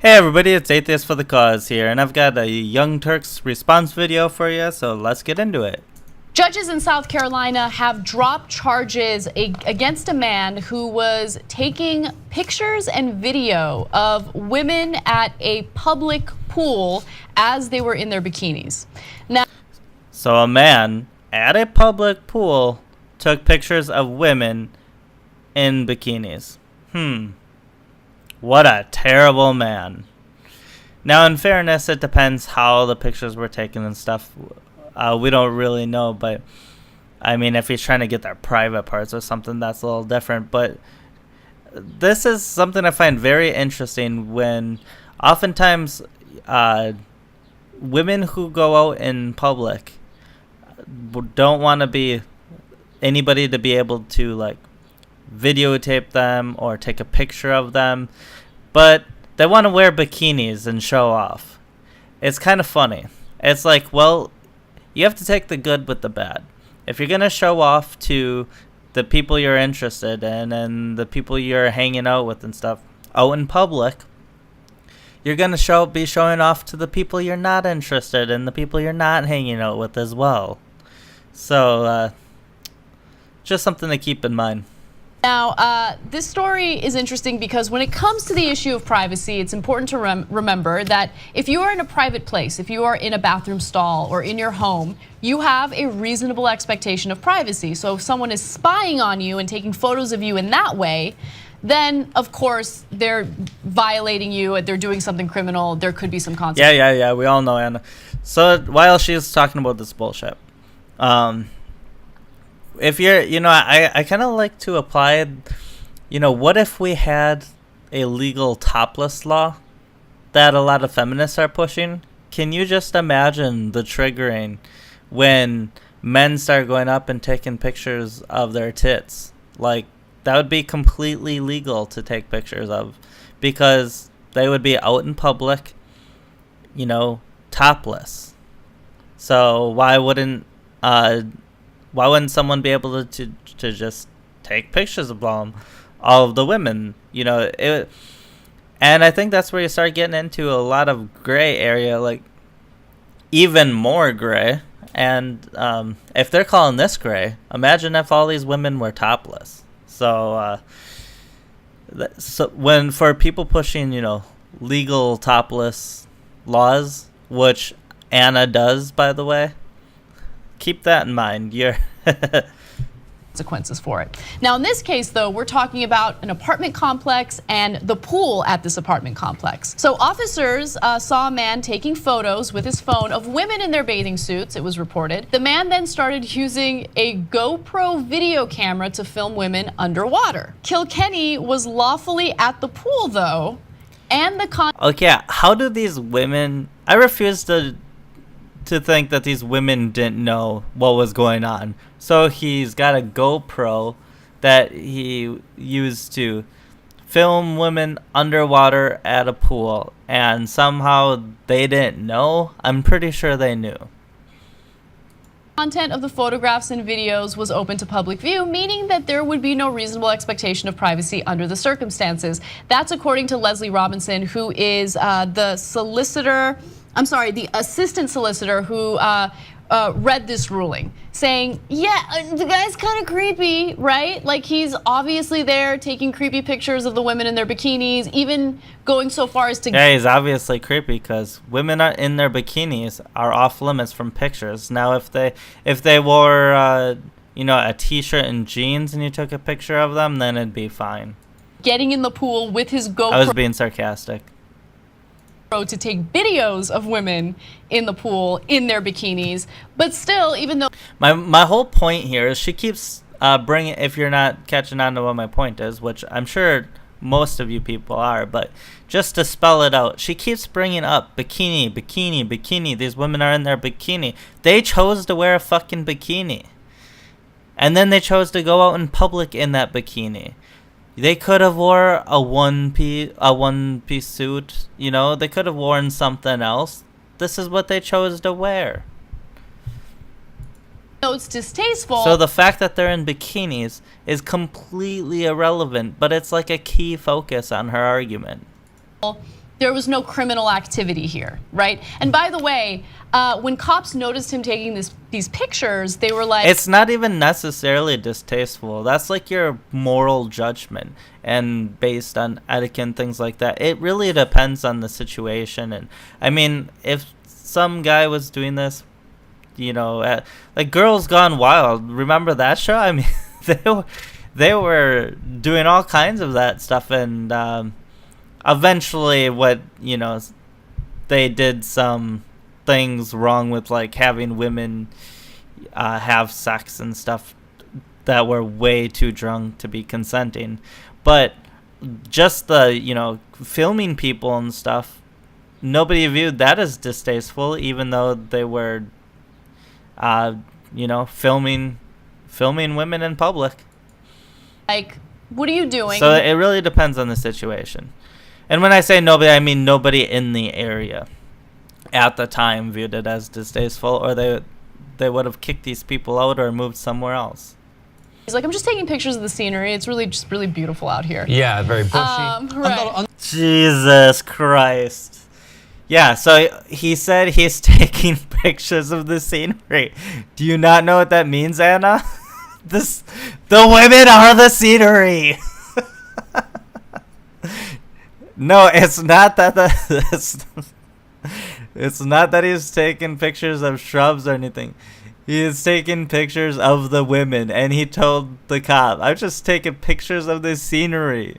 Hey everybody, it's Atheist for the Cause here, and I've got a Young Turks response video for you, so let's get into it. Judges in South Carolina have dropped charges against a man who was taking pictures and video of women at a public pool as they were in their bikinis. Now, so a man at a public pool took pictures of women in bikinis. What a terrible man. Now, in fairness, it depends how the pictures were taken and stuff. We don't really know, but I mean, if he's trying to get their private parts or something, that's a little different. But this is something I find very interesting when oftentimes women who go out in public don't want to be anybody to be able to like videotape them or take a picture of them, but they want to wear bikinis and show off. It's kind of funny. It's like, well, you have to take the good with the bad. If you're going to show off to the people you're interested in and the people you're hanging out with and stuff out in public, you're going to be showing off to the people you're not interested in, the people you're not hanging out with as well. So, just something to keep in mind. Now, this story is interesting because when it comes to the issue of privacy, it's important to remember that if you are in a private place, if you are in a bathroom stall or in your home, you have a reasonable expectation of privacy. So if someone is spying on you and taking photos of you in that way, then of course they're violating you, they're doing something criminal, there could be some consequences. Yeah, we all know, Anna. So while she's talking about this bullshit, if you're, I kind of like to apply, what if we had a legal topless law that a lot of feminists are pushing? Can you just imagine the triggering when men start going up and taking pictures of their tits? Like, that would be completely legal to take pictures of because they would be out in public, topless. So why wouldn't someone be able to just take pictures of all of the women? And I think that's where you start getting into a lot of gray area, like even more gray. And if they're calling this gray, imagine if all these women were topless. So, for people pushing, legal topless laws, which Anna does, by the way, keep that in mind. You're consequences for it. Now, in this case, though, we're talking about an apartment complex and the pool at this apartment complex. So officers saw a man taking photos with his phone of women in their bathing suits, it was reported. The man then started using a GoPro video camera to film women underwater. Kilkenny was lawfully at the pool, though, and the okay, how do these women... I refuse to think that these women didn't know what was going on. So he's got a GoPro that he used to film women underwater at a pool, and somehow they didn't know. I'm pretty sure they knew. Content of the photographs and videos was open to public view, meaning that there would be no reasonable expectation of privacy under the circumstances. That's according to Leslie Robinson, who is the assistant solicitor who read this ruling, saying, yeah, the guy's kind of creepy, right? Like, he's obviously there taking creepy pictures of the women in their bikinis, even going so far as to... Yeah, he's obviously creepy because women are in their bikinis are off limits from pictures. Now, if they wore, a t-shirt and jeans and you took a picture of them, then it'd be fine. Getting in the pool with his GoPro... I was being sarcastic. To take videos of women in the pool in their bikinis, but still, even though my whole point here is she keeps bringing, if you're not catching on to what my point is, which I'm sure most of you people are, but just to spell it out, she keeps bringing up bikini. These women are in their bikini. They chose to wear a fucking bikini, and then they chose to go out in public in that bikini. They could have wore a one piece suit, they could have worn something else. This is what they chose to wear. It's distasteful. So the fact that they're in bikinis is completely irrelevant, but it's like a key focus on her argument. there was no criminal activity here, right? And by the way, when cops noticed him taking these pictures, they were like, it's not even necessarily distasteful. That's like your moral judgment, and based on etiquette and things like that. It really depends on the situation. And I mean, if some guy was doing this, you know, like Girls Gone Wild, remember that show? I mean, they were doing all kinds of that stuff, and eventually they did some things wrong with like having women have sex and stuff that were way too drunk to be consenting. But just the filming people and stuff, nobody viewed that as distasteful, even though they were filming women in public. Like, what are you doing? So it really depends on the situation. And when I say nobody, I mean nobody in the area at the time viewed it as distasteful, or they would have kicked these people out or moved somewhere else. He's like, I'm just taking pictures of the scenery. It's really beautiful out here. Yeah, very bushy. Right. Jesus Christ. Yeah, so he said he's taking pictures of the scenery. Do you not know what that means, Anna? The women are the scenery. No, it's not that it's not that he's taking pictures of shrubs or anything. He is taking pictures of the women, and he told the cop, I'm just taking pictures of the scenery.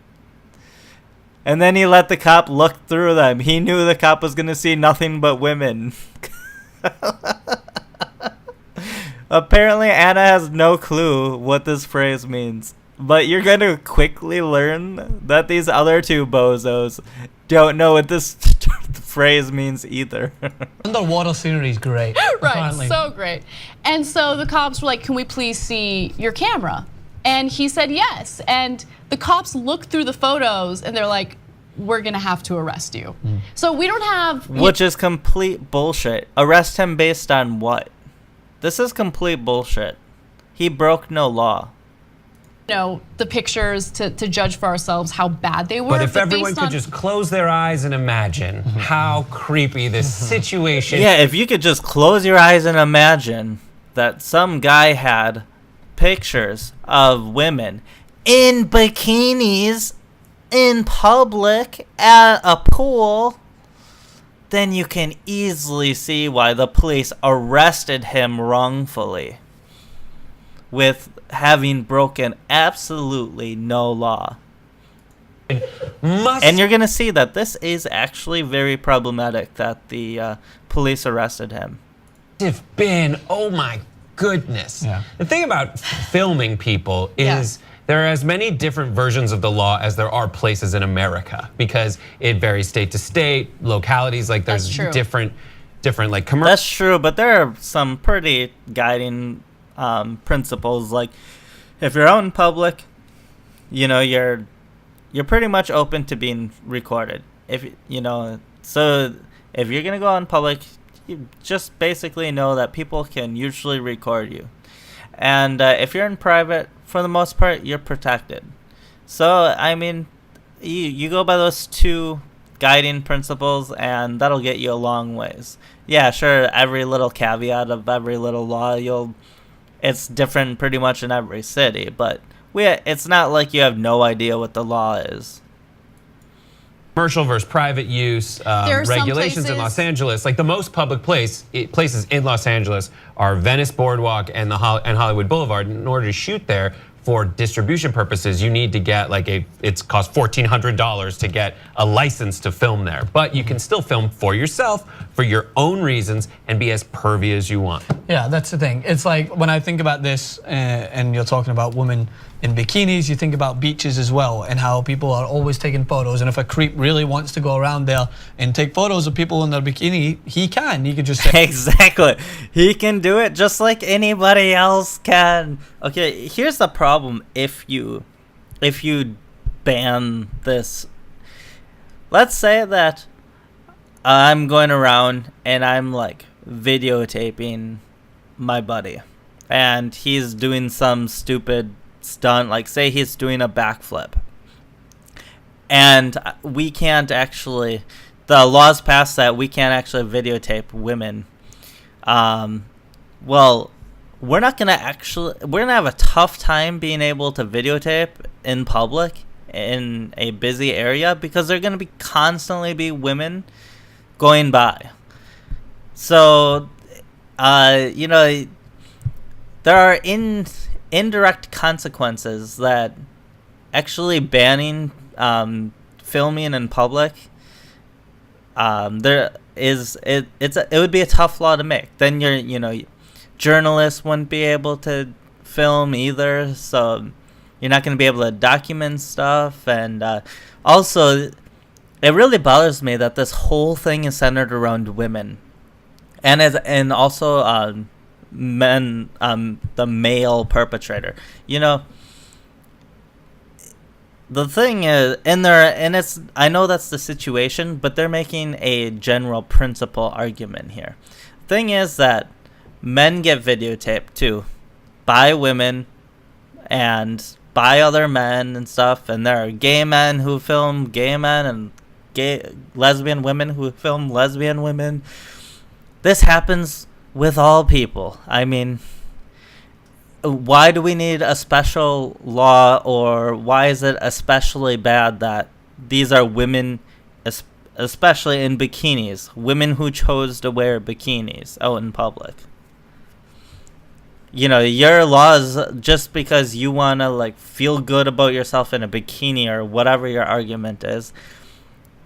And then he let the cop look through them. He knew the cop was going to see nothing but women. Apparently, Anna has no clue what this phrase means. But you're going to quickly learn that these other two bozos don't know what this phrase means either. Underwater scenery is great. Right, apparently. So great. And so the cops were like, can we please see your camera? And he said yes. And the cops looked through the photos and they're like, we're going to have to arrest you. So we don't have... Which is complete bullshit. Arrest him based on what? This is complete bullshit. He broke no law. The pictures to judge for ourselves how bad they were. But if everyone could just close their eyes and imagine how creepy this situation. Yeah, if you could just close your eyes and imagine that some guy had pictures of women in bikinis in public at a pool, then you can easily see why the police arrested him wrongfully with having broken absolutely no law. And you're going to see that this is actually very problematic that the police arrested him. Have been, oh my goodness. Yeah. The thing about filming people is there are as many different versions of the law as there are places in America, because it varies state to state, localities, like there's different like commercial. That's true, but there are some pretty guiding principles. Like if you're out in public, you're pretty much open to being recorded. So if you're gonna go out in public, you just basically know that people can usually record you. And if you're in private, for the most part, you're protected. So, I mean, you go by those two guiding principles, and that'll get you a long ways. Yeah, sure, every little caveat of every little law, it's different pretty much in every city, but it's not like you have no idea what the law is. Commercial versus private use regulations in Los Angeles. Like the most public places in Los Angeles are Venice Boardwalk and Hollywood Boulevard. In order to shoot there for distribution purposes, you need to get it costs $1,400 to get a license to film there. But you can still film for yourself, for your own reasons, and be as pervy as you want. Yeah, that's the thing. It's like when I think about this, and you're talking about women in bikinis, you think about beaches as well, and how people are always taking photos. And if a creep really wants to go around there and take photos of people in their bikini, he could just say exactly. He can do it just like anybody else can. Okay, here's the problem. If you ban this, let's say that I'm going around and I'm like videotaping my buddy, and he's doing some stupid stunt, like say he's doing a backflip, and we can't actually the laws passed that we can't actually videotape women. Well, we're gonna have a tough time being able to videotape in public in a busy area because there are gonna be constantly be women going by. So, you know, there are indirect consequences that actually banning filming in public. It would be a tough law to make. Then journalists wouldn't be able to film either, so you're not going to be able to document stuff. And also, it really bothers me that this whole thing is centered around women, and also men, the male perpetrator. You know, the thing is, I know that's the situation, but they're making a general principle argument here. Thing is that men get videotaped too by women and by other men and stuff, and there are gay men who film gay men and gay lesbian women who film lesbian women. This happens with all people. I mean, why do we need a special law, or why is it especially bad that these are women, especially in bikinis, women who chose to wear bikinis out in public? You know, your laws, just because you want to like feel good about yourself in a bikini or whatever your argument is,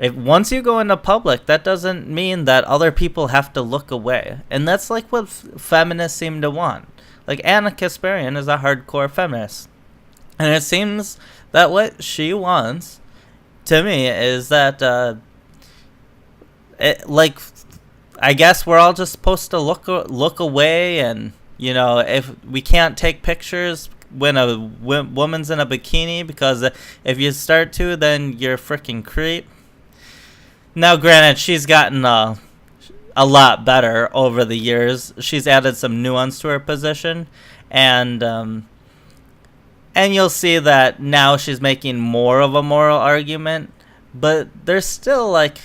once you go into public, that doesn't mean that other people have to look away. And that's like what feminists seem to want. Like, Anna Kasparian is a hardcore feminist. And it seems that what she wants, to me, is that, I guess we're all just supposed to look away. And, you know, if we can't take pictures when a woman's in a bikini, because if you start to, then you're a freaking creep. Now, granted, she's gotten a lot better over the years. She's added some nuance to her position, and you'll see that now she's making more of a moral argument. But there's still like,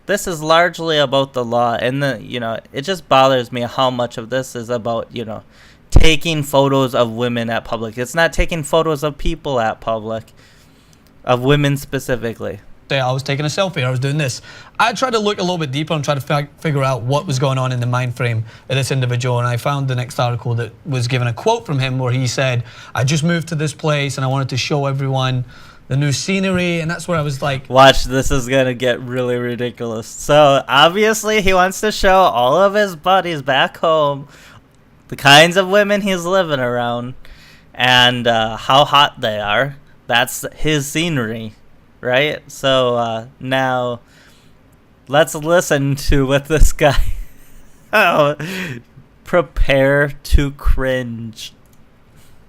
this is largely about the law, and it just bothers me how much of this is about taking photos of women at public. It's not taking photos of people at public, of women specifically. I was taking a selfie, I was doing this. I tried to look a little bit deeper and try to figure out what was going on in the mind frame of this individual, and I found the next article that was given a quote from him where he said, I just moved to this place and I wanted to show everyone the new scenery, and that's where I was like, watch, this is gonna get really ridiculous. So obviously he wants to show all of his buddies back home the kinds of women he's living around and how hot they are. That's his scenery. Right? So now let's listen to what this guy prepare to cringe.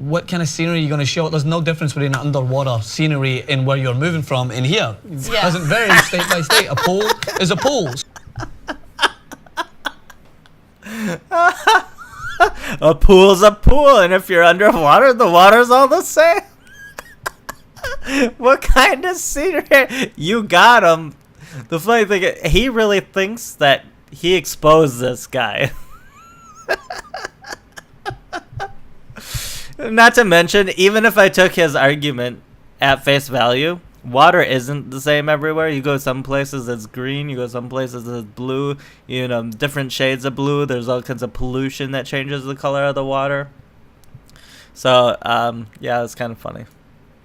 What kind of scenery are you going to show? There's no difference between underwater scenery in where you're moving from in here. It doesn't vary state by state. A pool is a pool. A pool's a pool, and if you're underwater, the water's all the same. What kind of scenery? You got him. The funny thing, he really thinks that he exposed this guy. Not to mention, even if I took his argument at face value, water isn't the same everywhere. You go some places it's green, you go some places it's blue, different shades of blue. There's all kinds of pollution that changes the color of the water. So, yeah, it's kind of funny.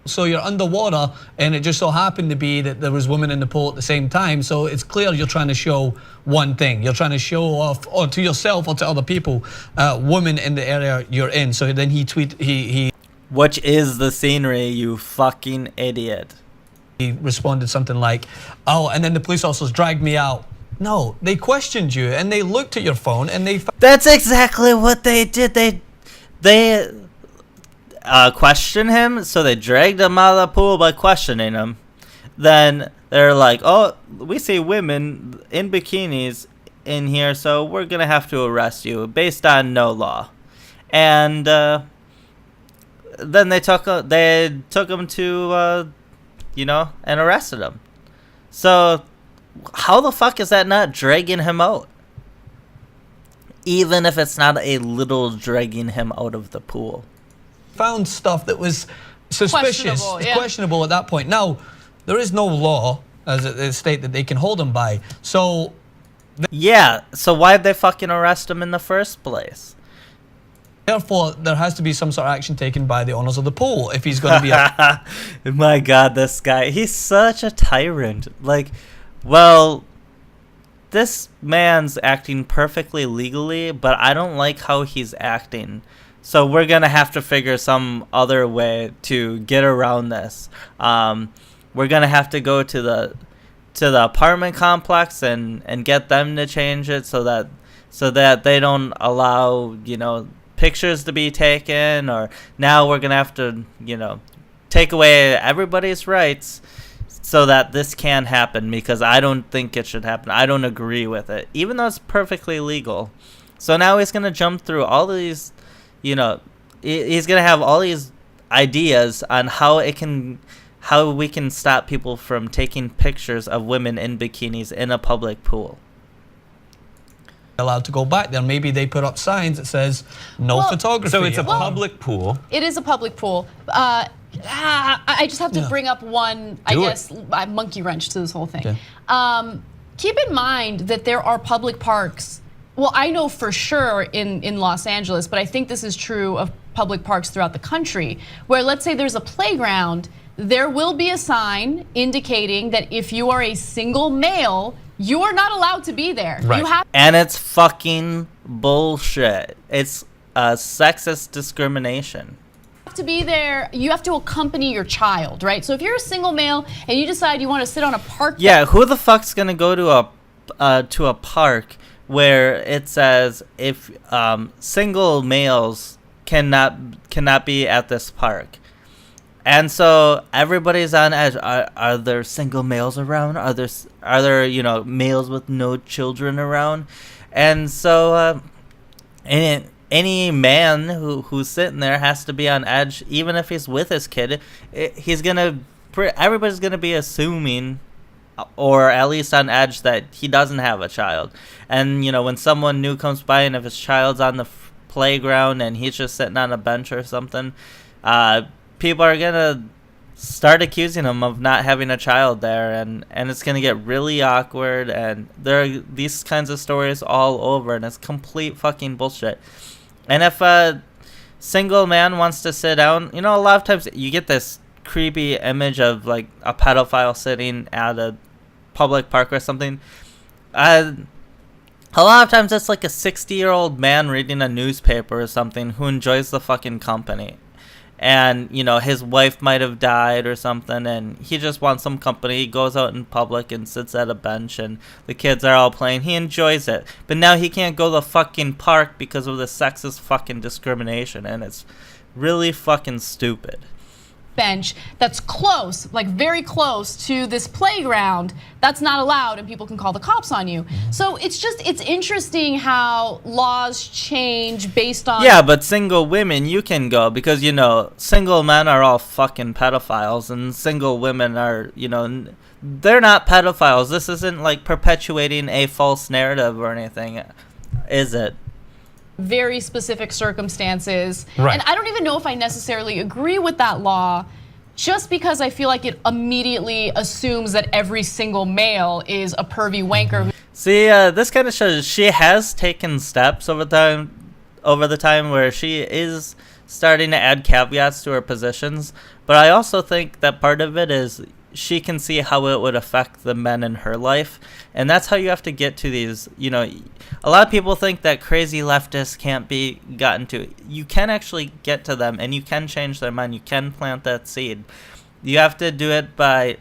So you're underwater, and it just so happened to be that there was women in the pool at the same time. So it's clear you're trying to show one thing. You're trying to show off, or to yourself or to other people, women in the area you're in. So then he which is the scenery, you fucking idiot. He responded something like, oh, and then the police officers dragged me out. No, they questioned you, and they looked at your phone, and they... That's exactly what they did. They questioned him, so they dragged him out of the pool by questioning him. Then they're like, oh, we see women in bikinis in here, so we're going to have to arrest you based on no law. And then they took him to, and arrested him. So how the fuck is that not dragging him out? Even if it's not a little dragging him out of the pool. Found stuff that was suspicious, questionable at that point. Now, there is no law as a state that they can hold him by. So yeah, so why'd they fucking arrest him in the first place? Therefore, there has to be some sort of action taken by the owners of the pool if he's going to be My God, this guy, he's such a tyrant. Like, well, this man's acting perfectly legally, but I don't like how he's acting. So we're going to have to figure some other way to get around this. We're going to have to go to the apartment complex and get them to change it so that they don't allow, pictures to be taken, or now we're going to have to, take away everybody's rights so that this can happen, because I don't think it should happen. I don't agree with it, even though it's perfectly legal. So now he's going to jump through all these, he's going to have all these ideas on how we can stop people from taking pictures of women in bikinis in a public pool. Allowed to go back there. Maybe they put up signs that says no photography. So it's a public pool. It is a public pool. I just have to bring up one, monkey wrench to this whole thing. Okay. Keep in mind that there are public parks. Well, I know for sure in Los Angeles, but I think this is true of public parks throughout the country, where let's say there's a playground, there will be a sign indicating that if you are a single male, you are not allowed to be there. Right. And it's fucking bullshit. It's sexist discrimination. You have to be there. You have to accompany your child, right? So if you're a single male and you decide you want to sit on a park bench. Yeah, who the fuck's gonna go to a park where it says if single males cannot be at this park? And so everybody's on edge. Are there single males around? Are there males with no children around? And so any man who's sitting there has to be on edge, even if he's with his kid. Everybody's gonna be assuming, or at least on edge, that he doesn't have a child. And when someone new comes by, and if his child's on the playground and he's just sitting on a bench or something, people are gonna start accusing him of not having a child there, and it's gonna get really awkward, and there are these kinds of stories all over, and it's complete fucking bullshit. And if a single man wants to sit down, a lot of times you get this creepy image of like a pedophile sitting at a public park or something. A lot of times it's like a 60-year-old man reading a newspaper or something who enjoys the fucking company. And, his wife might have died or something, and he just wants some company. He goes out in public and sits at a bench, and the kids are all playing. He enjoys it. But now he can't go to the fucking park because of the sexist fucking discrimination, and it's really fucking stupid. Bench that's close, like very close to this playground, that's not allowed, and people can call the cops on you. So it's interesting how laws change based on. Yeah, but single women, you can go, because single men are all fucking pedophiles, and single women are, they're not pedophiles. This isn't like perpetuating a false narrative or anything, is it? Very specific circumstances. Right. And I don't even know if I necessarily agree with that law, just because I feel like it immediately assumes that every single male is a pervy wanker. See, this kind of shows she has taken steps over the time where she is starting to add caveats to her positions. But I also think that part of it is she can see how it would affect the men in her life. And that's how you have to get to these, a lot of people think that crazy leftists can't be gotten to. You can actually get to them, and you can change their mind. You can plant that seed. You have to do it by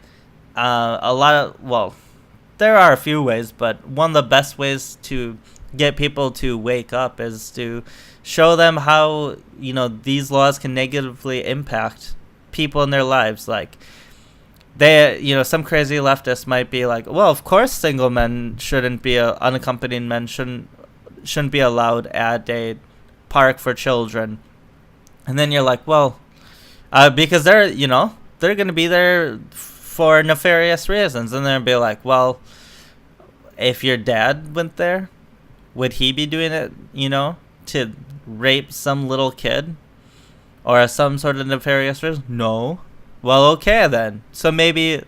there are a few ways, but one of the best ways to get people to wake up is to show them how, these laws can negatively impact people in their lives. Like, some crazy leftists might be like, well, of course single men shouldn't be, unaccompanied men shouldn't be allowed at a park for children. And then you're like, well, because they're going to be there for nefarious reasons. And they'll be like, well, if your dad went there, would he be doing it, to rape some little kid? Or some sort of nefarious reason? No. Well, okay then. So maybe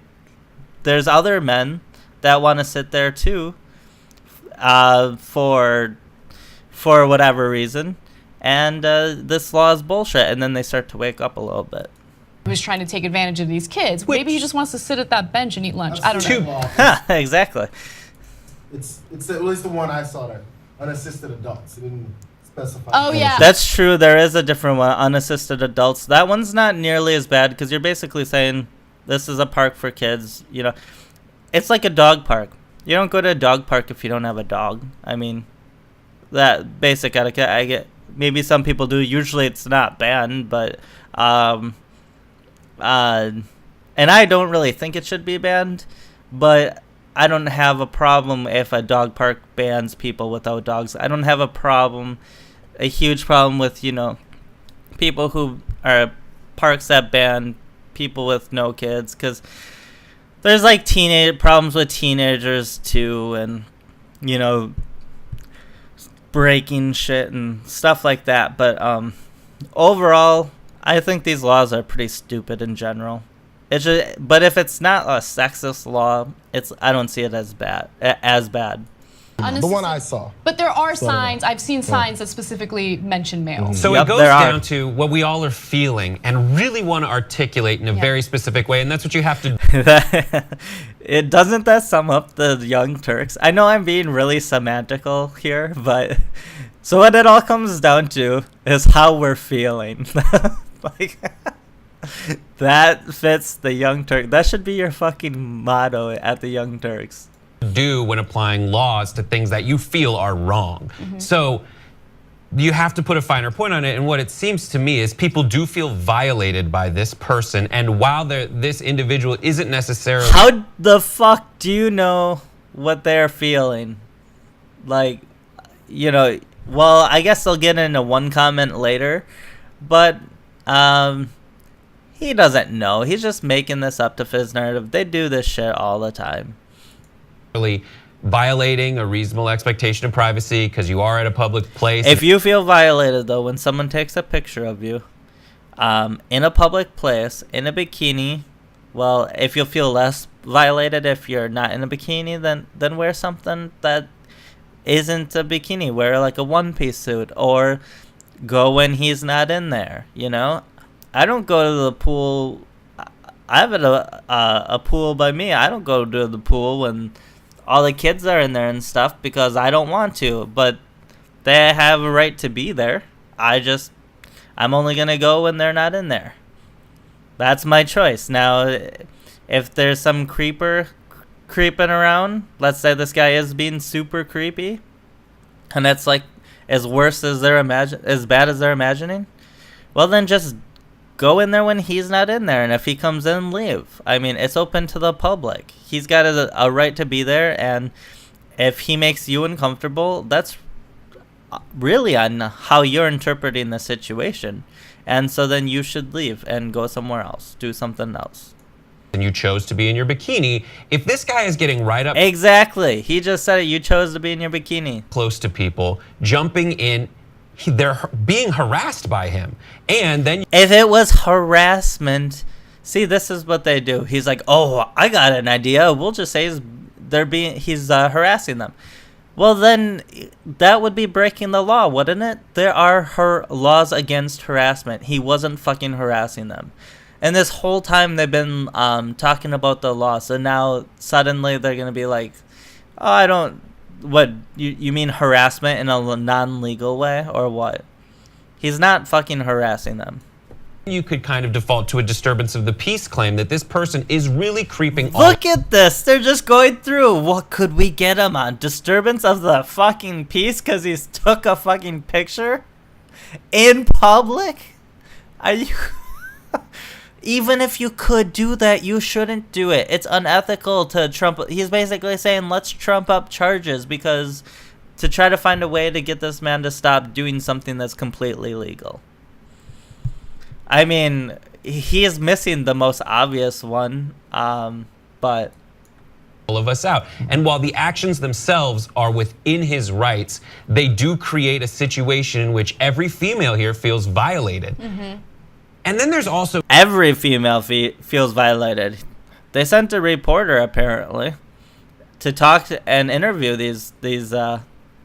there's other men that want to sit there too, for whatever reason, and this law is bullshit. And then they start to wake up a little bit. Who's trying to take advantage of these kids? Maybe he just wants to sit at that bench and eat lunch. I don't know. Exactly. It's at least the one I saw there. Unassisted adults. It didn't specify. Oh yeah. That's true. There is a different one. Unassisted adults. That one's not nearly as bad because you're basically saying this is a park for kids. It's like a dog park. You don't go to a dog park if you don't have a dog. I mean, that basic etiquette. I get. Maybe some people do. Usually it's not banned, but and I don't really think it should be banned, but I don't have a problem if a dog park bans people without dogs. I don't have a huge problem with, people who are parks that ban people with no kids, because there's like problems with teenagers too, and, breaking shit and stuff like that. But overall, I think these laws are pretty stupid in general. But if it's not a sexist law, I don't see it as bad. The one I saw. But there are signs. I've seen signs that specifically mention males. So it goes down to what we all are feeling and really want to articulate in a very specific way, and that's what you have to do. Doesn't that sum up the Young Turks? I know I'm being really semantical here, but so what it all comes down to is how we're feeling. Like, that fits the Young Turks. That should be your fucking motto at the Young Turks. Do when applying laws to things that you feel are wrong. So you have to put a finer point on it, and what it seems to me is people do feel violated by this person, and while this individual isn't necessarily... How the fuck do you know what they're feeling? Like, well, I guess they'll get into one comment later, but he doesn't know. He's just making this up to fit his narrative. They do this shit all the time. Really violating a reasonable expectation of privacy because you are at a public place. If you feel violated, though, when someone takes a picture of you in a public place, in a bikini, well, if you'll feel less violated if you're not in a bikini, then wear something that isn't a bikini. Wear like a one-piece suit, or go when he's not in there, I don't go to the pool. I have a pool by me. I don't go to the pool when all the kids are in there and stuff because I don't want to, but they have a right to be there. I'm only going to go when they're not in there. That's my choice. Now, if there's some creeper creeping around, let's say this guy is being super creepy, and it's like as worse as as bad as they're imagining, well then just go in there when he's not in there, and if he comes in, leave. I mean, it's open to the public. He's got a right to be there, and if he makes you uncomfortable, that's really on how you're interpreting the situation. And so then you should leave and go somewhere else, do something else. And you chose to be in your bikini. If this guy is getting right up... Exactly. He just said it. You chose to be in your bikini. ...close to people, jumping in, they're being harassed by him. And then... If it was harassment... See, this is what they do. He's like, oh, I got an idea. We'll just say he's harassing them. Well, then that would be breaking the law, wouldn't it? There are laws against harassment. He wasn't fucking harassing them. And this whole time they've been talking about the law. So now suddenly they're going to be like, oh, I don't... What, you mean harassment in a non-legal way or what? He's not fucking harassing them. You could kind of default to a disturbance of the peace claim that this person is really creeping on. Look at this. They're just going through. What could we get him on? Disturbance of the fucking peace because he's took a fucking picture in public? Are you... Even if you could do that, you shouldn't do it. It's unethical to trump. He's basically saying, let's trump up charges because to try to find a way to get this man to stop doing something that's completely legal. I mean, he is missing the most obvious one, but... of us out. And while the actions themselves are within his rights, they do create a situation in which every female here feels violated. And then there's also every female feels violated. They sent a reporter apparently to talk to and interview these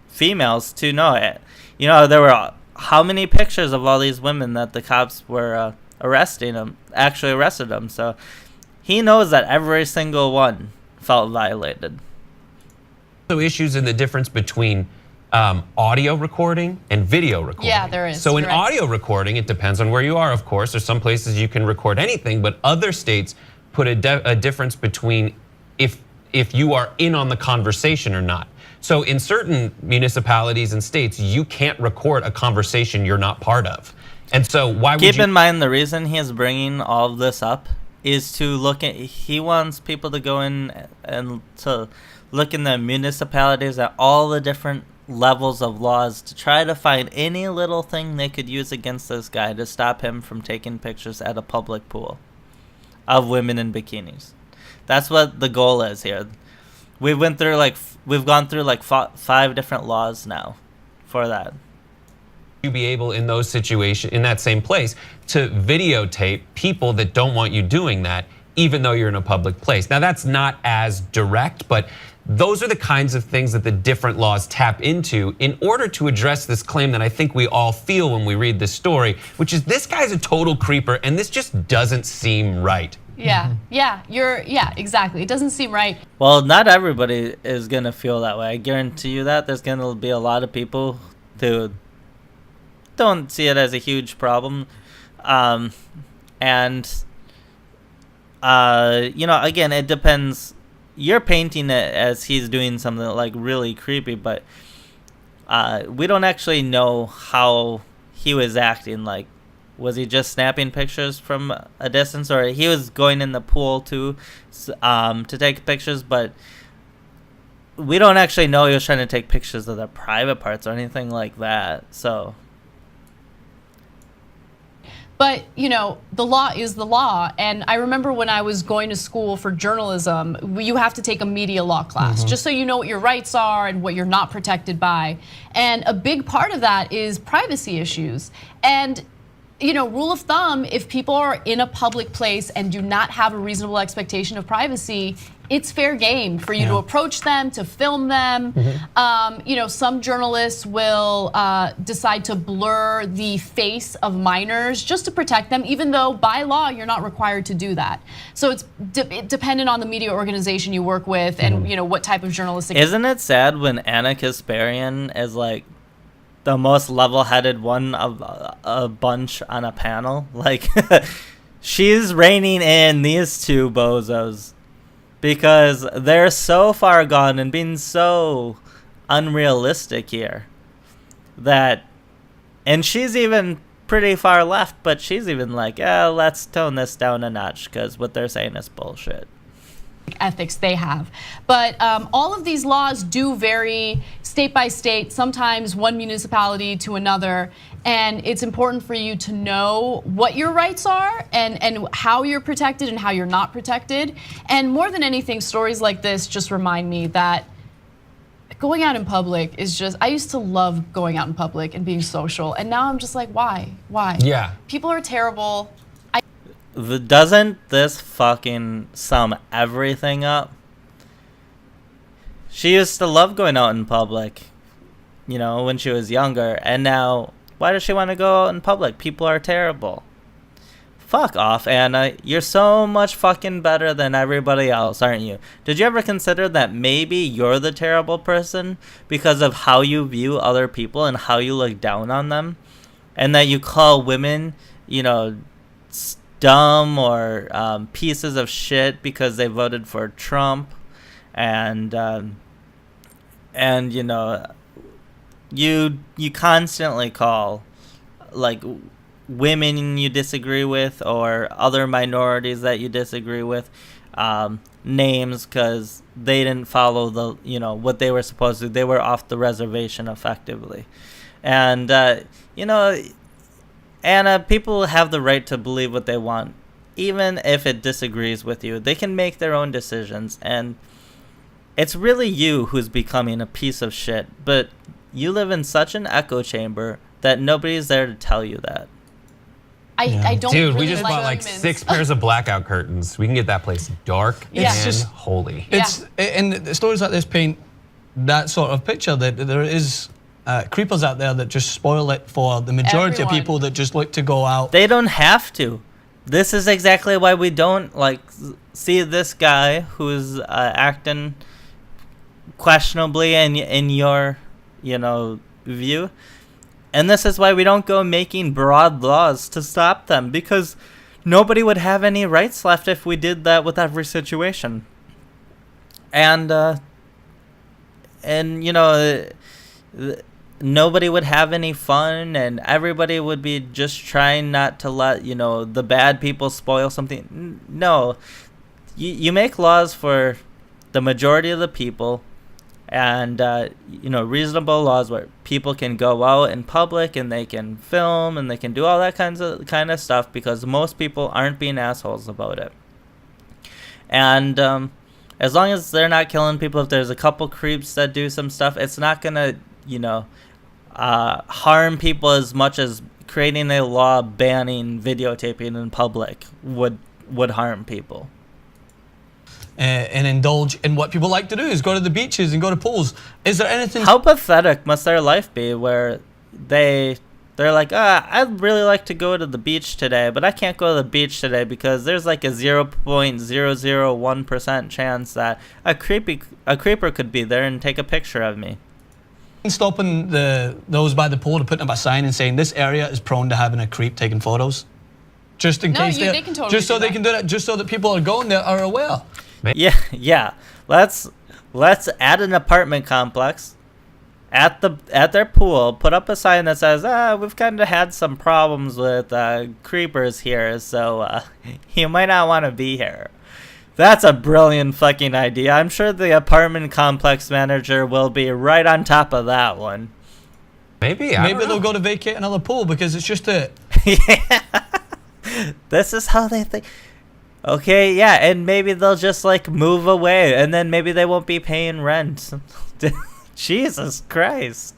females to know it. You know, there were how many pictures of all these women that the cops were actually arrested them. So he knows that every single one felt violated. Also issues in the difference between audio recording and video recording. Yeah, there is. So in audio recording, it depends on where you are, of course. There's some places you can record anything, but other states put a difference between if you are in on the conversation or not. So in certain municipalities and states, you can't record a conversation you're not part of. And so why would you... Keep in mind, the reason he is bringing all of this up is to look at, he wants people to go in and to look in the municipalities at all the different levels of laws to try to find any little thing they could use against this guy to stop him from taking pictures at a public pool of women in bikinis. That's what the goal is here. We've gone through like 5 different laws now for that. You be able in those situations, in that same place, to videotape people that don't want you doing that, even though you're in a public place. Now that's not as direct, but those are the kinds of things that the different laws tap into in order to address this claim that I think we all feel when we read this story, which is this guy's a total creeper and this just doesn't seem right. Yeah, exactly. It doesn't seem right. Well, not everybody is gonna feel that way. I guarantee you that. There's gonna be a lot of people who don't see it as a huge problem. You know, again, it depends. You're painting it as he's doing something like really creepy, but we don't actually know how he was acting. Like, was he just snapping pictures from a distance, or he was going in the pool to take pictures? But we don't actually know he was trying to take pictures of their private parts or anything like that. So. But, you know, the law is the law. And I remember when I was going to school for journalism, you have to take a media law class just so you know what your rights are and what you're not protected by. And a big part of that is privacy issues. And, you know, rule of thumb, if people are in a public place and do not have a reasonable expectation of privacy, it's fair game for you to approach them, to film them. You know, some journalists will decide to blur the face of minors just to protect them, even though by law you're not required to do that. So it's dependent on the media organization you work with and you know what type of journalistic. Isn't it sad when Anna Kasparian is like the most level-headed one of a bunch on a panel? Like, she's reining in these two bozos because they're so far gone and being so unrealistic here that, and she's even pretty far left, but she's even like, let's tone this down a notch because what they're saying is bullshit. Ethics they have. But all of these laws do vary state by state, sometimes one municipality to another. And it's important for you to know what your rights are and how you're protected and how you're not protected. And more than anything, stories like this just remind me that going out in public is just, I used to love going out in public and being social. And now I'm just like, why? Why? Yeah. People are terrible. Doesn't this fucking sum everything up? She used to love going out in public, you know, when she was younger. And now, why does she want to go out in public? People are terrible. Fuck off, Anna. You're so much fucking better than everybody else, aren't you? Did you ever consider that maybe you're the terrible person because of how you view other people and how you look down on them? And that you call women, you know, dumb or pieces of shit because they voted for Trump, and you know, you constantly call like women you disagree with or other minorities that you disagree with names because they didn't follow the, you know, what they were supposed to. They were off the reservation effectively, and you know, Anna, people have the right to believe what they want, even if it disagrees with you. They can make their own decisions, and it's really you who's becoming a piece of shit, but you live in such an echo chamber that nobody's there to tell you that. I don't Dude, really we just bought like humans. 6 pairs of blackout curtains. We can get that place dark Yeah. and just- holy. And the stories like this paint that sort of picture that there is creepers out there that just spoil it for the majority Everyone. of people that just look to go out. They don't have to. This is exactly why we don't like see this guy who's acting questionably in your, view. And this is why we don't go making broad laws to stop them, because nobody would have any rights left if we did that with every situation. And nobody would have any fun, and everybody would be just trying not to let, the bad people spoil something. No. You make laws for the majority of the people, and reasonable laws where people can go out in public and they can film and they can do all that kind of stuff, because most people aren't being assholes about it. And as long as they're not killing people, if there's a couple creeps that do some stuff, it's not gonna harm people as much as creating a law banning videotaping in public would harm people. And indulge in what people like to do, is go to the beaches and go to pools. Is there anything? How pathetic must their life be where they're like, I'd really like to go to the beach today, but I can't go to the beach today because there's like a 0.001% chance that a creeper could be there and take a picture of me. Stopping those by the pool to put up a sign and saying this area is prone to having a creep taking photos, just in case they can totally just so do they that. can do that, just so that people are going there are aware. Yeah. Let's add an apartment complex at their pool, put up a sign that says, we've kind of had some problems with creepers here, so you might not want to be here. That's a brilliant fucking idea. I'm sure the apartment complex manager will be right on top of that one. Maybe They'll go to vacate another pool because it's just a. Yeah. This is how they think. Okay, yeah, and maybe they'll just like move away, and then maybe they won't be paying rent. Jesus Christ.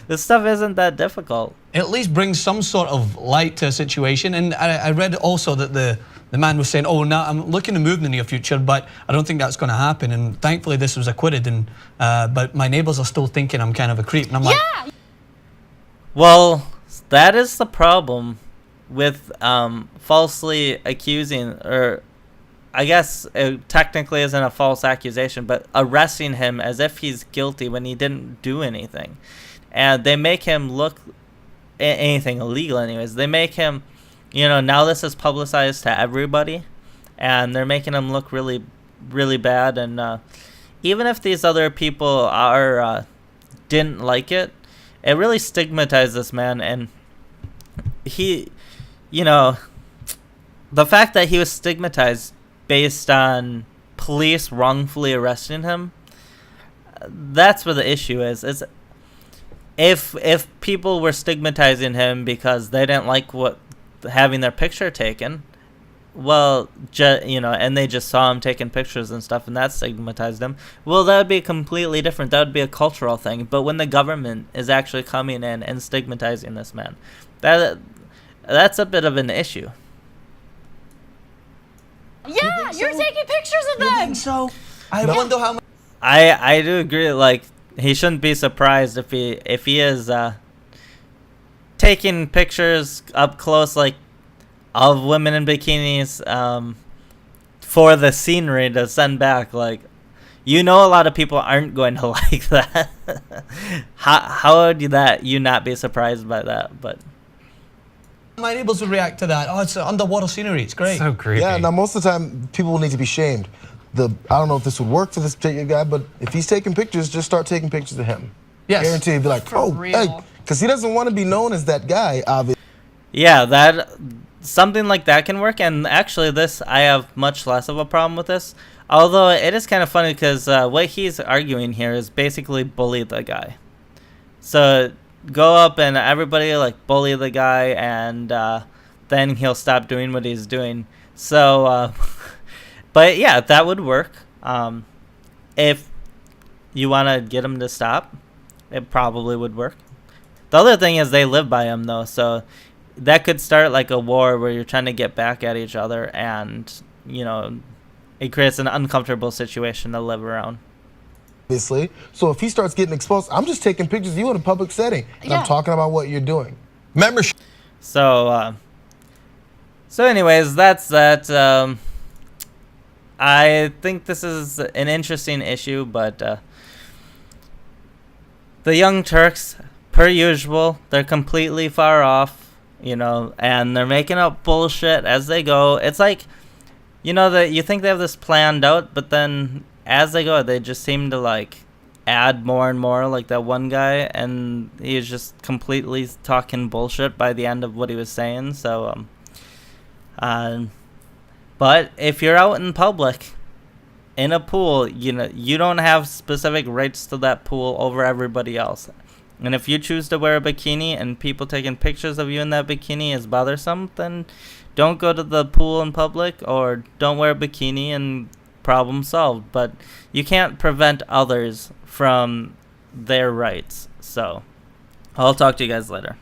This stuff isn't that difficult. It at least brings some sort of light to a situation. And I read also that the man was saying, oh, now I'm looking to move in the near future, but I don't think that's going to happen. And thankfully this was acquitted. And but my neighbors are still thinking I'm kind of a creep. And I'm like, well, that is the problem with falsely accusing, or I guess it technically isn't a false accusation, but arresting him as if he's guilty when he didn't do anything. And they make him look anything illegal anyways. They make him, now this is publicized to everybody, and they're making him look really, really bad. And even if these other people didn't like it, it really stigmatized this man. And he, the fact that he was stigmatized based on police wrongfully arresting him, that's where the issue is. If people were stigmatizing him because they didn't like having their picture taken, well, and they just saw him taking pictures and stuff, and that stigmatized him, well, that would be completely different. That would be a cultural thing. But when the government is actually coming in and stigmatizing this man, that's a bit of an issue. Yeah, you're taking pictures of them. so I wonder how much. I do agree. Like, he shouldn't be surprised if he is taking pictures up close, like, of women in bikinis for the scenery to send back. Like, a lot of people aren't going to like that. How would you not be surprised by that? But My neighbors would react to that. Oh, it's underwater scenery. It's great. So creepy. Yeah, now most of the time, people will need to be shamed. I don't know if this would work for this particular guy, but if he's taking pictures, just start taking pictures of him. Yes. Guarantee he'd be like, For oh, real. hey, because he doesn't want to be known as that guy, obviously. yeah, something like that can work. And actually, I have much less of a problem with this. Although it is kind of funny because what he's arguing here is basically bully the guy. So go up and everybody like bully the guy, and then he'll stop doing what he's doing. So, but yeah, that would work. If you want to get them to stop, it probably would work. The other thing is they live by them, though, so that could start like a war where you're trying to get back at each other, and, you know, it creates an uncomfortable situation to live around. Obviously. So if he starts getting exposed, I'm just taking pictures of you in a public setting, and I'm talking about what you're doing. Membership. So, anyways, that's that. I think this is an interesting issue, but the Young Turks, per usual, they're completely far off, you know, and they're making up bullshit as they go. It's like, you know, that you think they have this planned out, but then as they go, they just seem to like add more and more, like that one guy, and he's just completely talking bullshit by the end of what he was saying. So, but if you're out in public in a pool, you know, you don't have specific rights to that pool over everybody else. And if you choose to wear a bikini and people taking pictures of you in that bikini is bothersome, then don't go to the pool in public, or don't wear a bikini, and problem solved. But you can't prevent others from their rights. So I'll talk to you guys later.